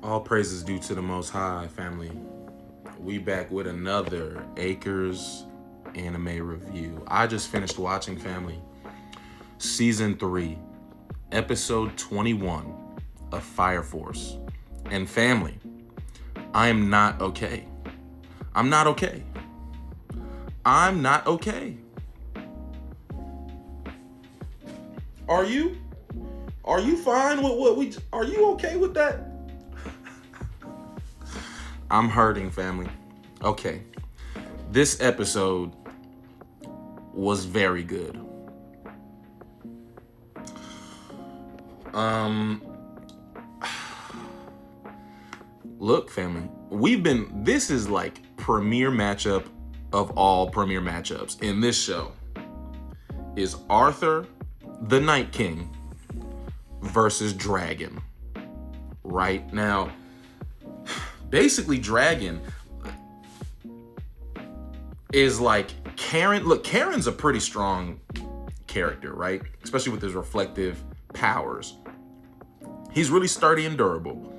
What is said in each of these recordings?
All praises due to the Most High, family. We back with another Acres anime review. I just finished watching, family, season 3, episode 21 of Fire Force. And family, I am not okay. I'm not okay. I'm not okay. Are you? Are you fine with what we? Are you okay with that? I'm hurting, family. Okay. This episode was very good. Look, family, this is like premier matchup of all premier matchups in this show is Arthur, the Night King, versus Dragon. Right now, basically Dragon is like Karen. Look, Karen's a pretty strong character, right? Especially with his reflective powers. He's really sturdy and durable.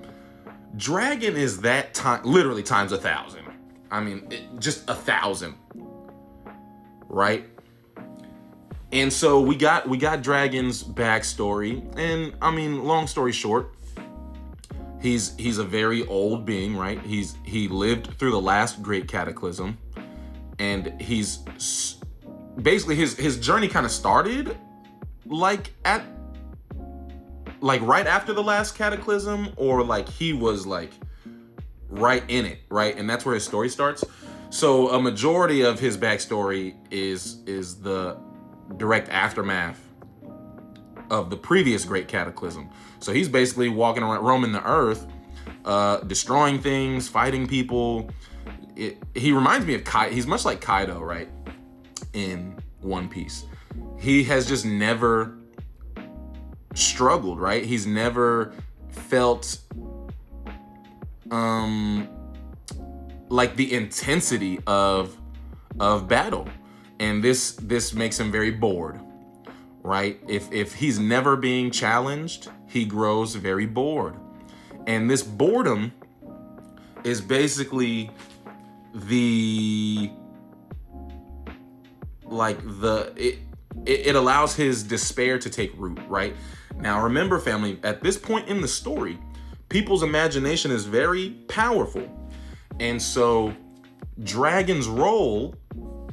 Dragon is that time, literally times 1,000. I mean, just 1,000, right? And so we got Dragon's backstory, and I mean, long story short, he's a very old being, right? He lived through the last great cataclysm, and he's basically his journey kind of started like right after the last cataclysm, or like he was like right in it, right? And that's where his story starts. So a majority of his backstory is the direct aftermath of the previous great cataclysm. So he's basically walking around, roaming the earth, destroying things, fighting people. He reminds me of Kaido. He's much like Kaido, right? In One Piece. He has just never struggled, right? He's never felt like the intensity of battle, and this makes him very bored, right? If he's never being challenged, he grows very bored, and this boredom is basically it allows his despair to take root, right? Now, remember, family, at this point in the story, people's imagination is very powerful. And so Dragon's role,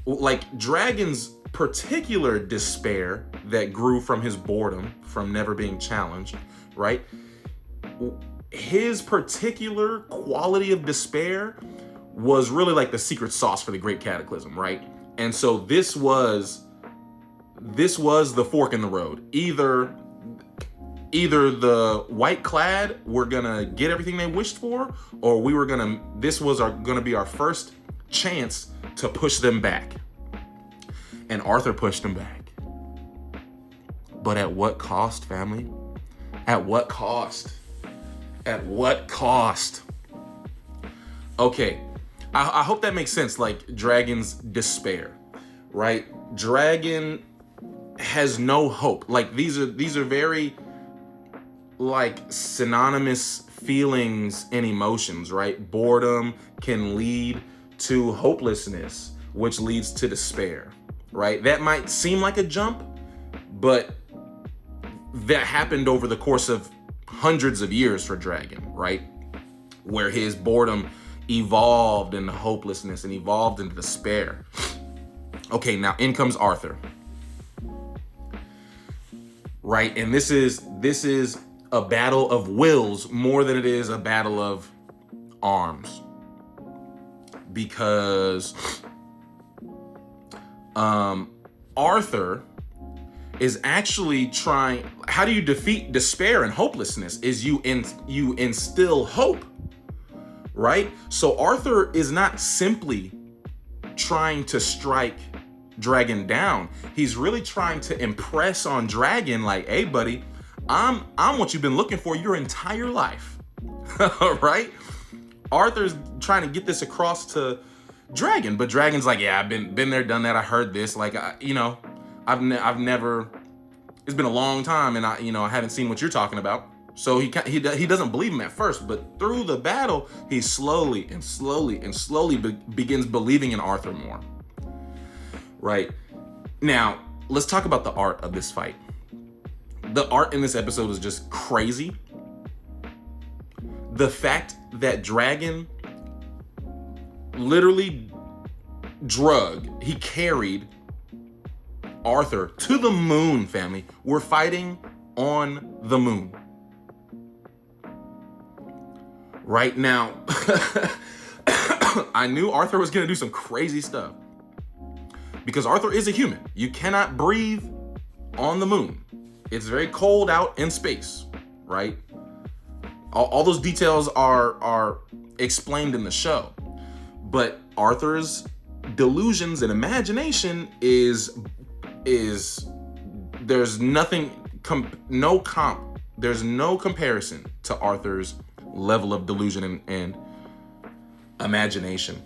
like Dragon's particular despair that grew from his boredom, from never being challenged, right? His particular quality of despair was really like the secret sauce for the Great Cataclysm, right? And so this was the fork in the road. Either the white clad were gonna get everything they wished for, or this was gonna be our first chance to push them back. And Arthur pushed them back. But at what cost, family? At what cost? At what cost? Okay, I hope that makes sense, like Dragon's despair, right? Dragon has no hope. Like these are very like synonymous feelings and emotions, right? Boredom can lead to hopelessness, which leads to despair, right? That might seem like a jump, but that happened over the course of hundreds of years for Dragon, right? Where his boredom evolved into hopelessness and evolved into despair. Okay, now in comes Arthur, right? And this is a battle of wills more than it is a battle of arms, because Arthur is actually trying. How do you defeat despair and hopelessness? Is you instill hope, right? So Arthur is not simply trying to strike Dragon down. He's really trying to impress on Dragon, like, hey buddy, I'm what you've been looking for your entire life. Right? Arthur's trying to get this across to Dragon, but Dragon's like, yeah, I've been there, done that. I heard this. Like, I've never. It's been a long time, and I haven't seen what you're talking about. So he doesn't believe him at first, but through the battle, he slowly begins believing in Arthur more. Right? Now, let's talk about the art of this fight. The art in this episode is just crazy. The fact that Dragon literally he carried Arthur to the moon, family. We're fighting on the moon. Right now, I knew Arthur was going to do some crazy stuff because Arthur is a human. You cannot breathe on the moon. It's very cold out in space, right? All those details are explained in the show. But Arthur's delusions and imagination is there's there's no comparison to Arthur's level of delusion and imagination.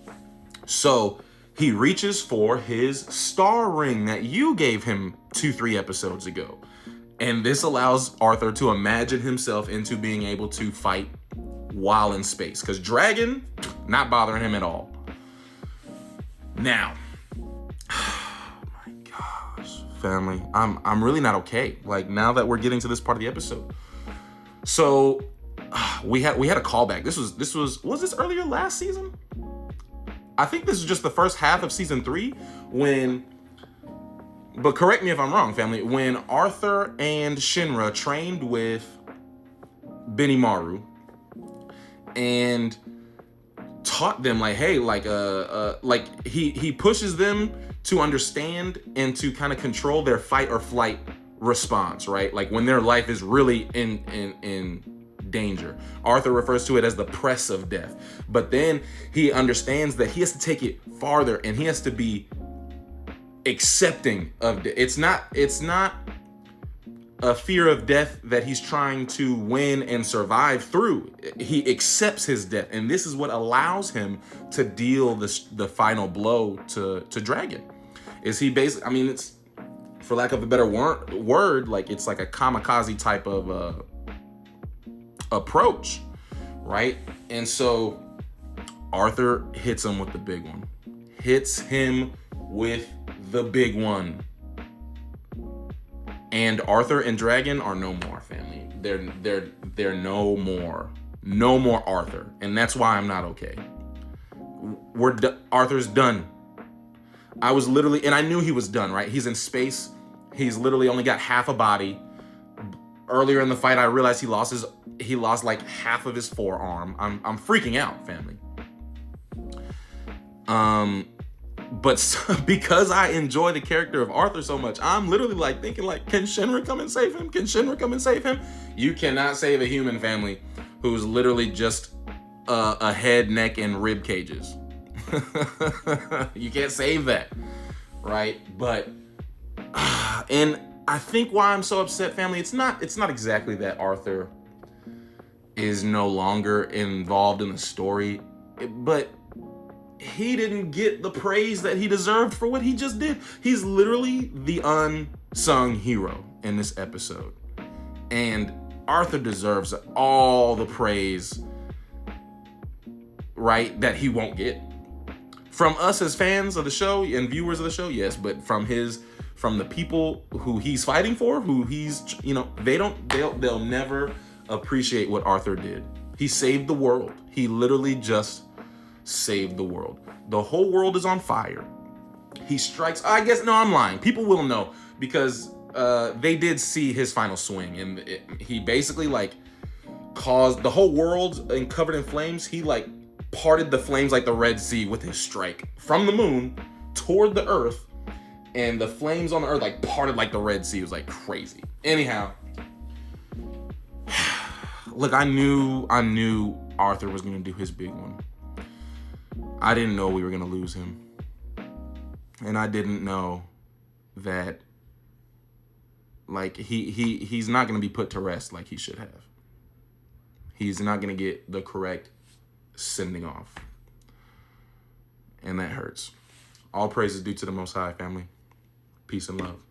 So he reaches for his star ring that you gave him 2-3 episodes ago. And this allows Arthur to imagine himself into being able to fight while in space. Because Dragon, not bothering him at all. Now, oh my gosh, family, I'm really not okay. Like, now that we're getting to this part of the episode. So we had a callback. This was this earlier last season? I think this is just the first half of season 3 but correct me if I'm wrong, family, when Arthur and Shinra trained with Benimaru and taught them, like, hey, like he pushes them to understand and to kind of control their fight or flight response, right? Like when their life is really in danger. Arthur refers to it as the press of death. But then he understands that he has to take it farther and he has to be accepting of death. It's not a fear of death that he's trying to win and survive through. He accepts his death, and this is what allows him to deal the final blow to Dragon. Is he basically, I mean, it's, for lack of a better word, like it's like a kamikaze type of approach, right? And so Arthur hits him with the big one. Hits him with the big one. And Arthur and Dragon are no more, family. They're no more. No more Arthur. And that's why I'm not okay. Arthur's done. I was literally, and I knew he was done, right? He's in space. He's literally only got half a body. Earlier in the fight, I realized he lost like half of his forearm. I'm freaking out, family. But because I enjoy the character of Arthur so much, I'm literally like thinking, like, can Shinra come and save him? Can Shinra come and save him? You cannot save a human, family, who's literally just a head, neck, and rib cages. You can't save that, right? But and I think why I'm so upset, family, it's not exactly that Arthur is no longer involved in the story, but he didn't get the praise that he deserved for what he just did. He's literally the unsung hero in this episode. And Arthur deserves all the praise, right, that he won't get. From us as fans of the show and viewers of the show, yes, but from the people who he's fighting for, who he's, they'll never appreciate what Arthur did. He saved the world. He literally just saved the world. The whole world is on fire. He strikes, I guess, no, I'm lying. People will know because they did see his final swing, and he basically like caused the whole world covered in flames. He like parted the flames like the Red Sea with his strike from the moon toward the earth, and the flames on the earth like parted like the Red Sea. It was like crazy. Anyhow, look, I knew Arthur was gonna do his big one. I didn't know we were gonna lose him. And I didn't know that like he's not gonna be put to rest like he should have. He's not gonna get the correct sending off. And that hurts. All praise is due to the Most High, family. Peace and love.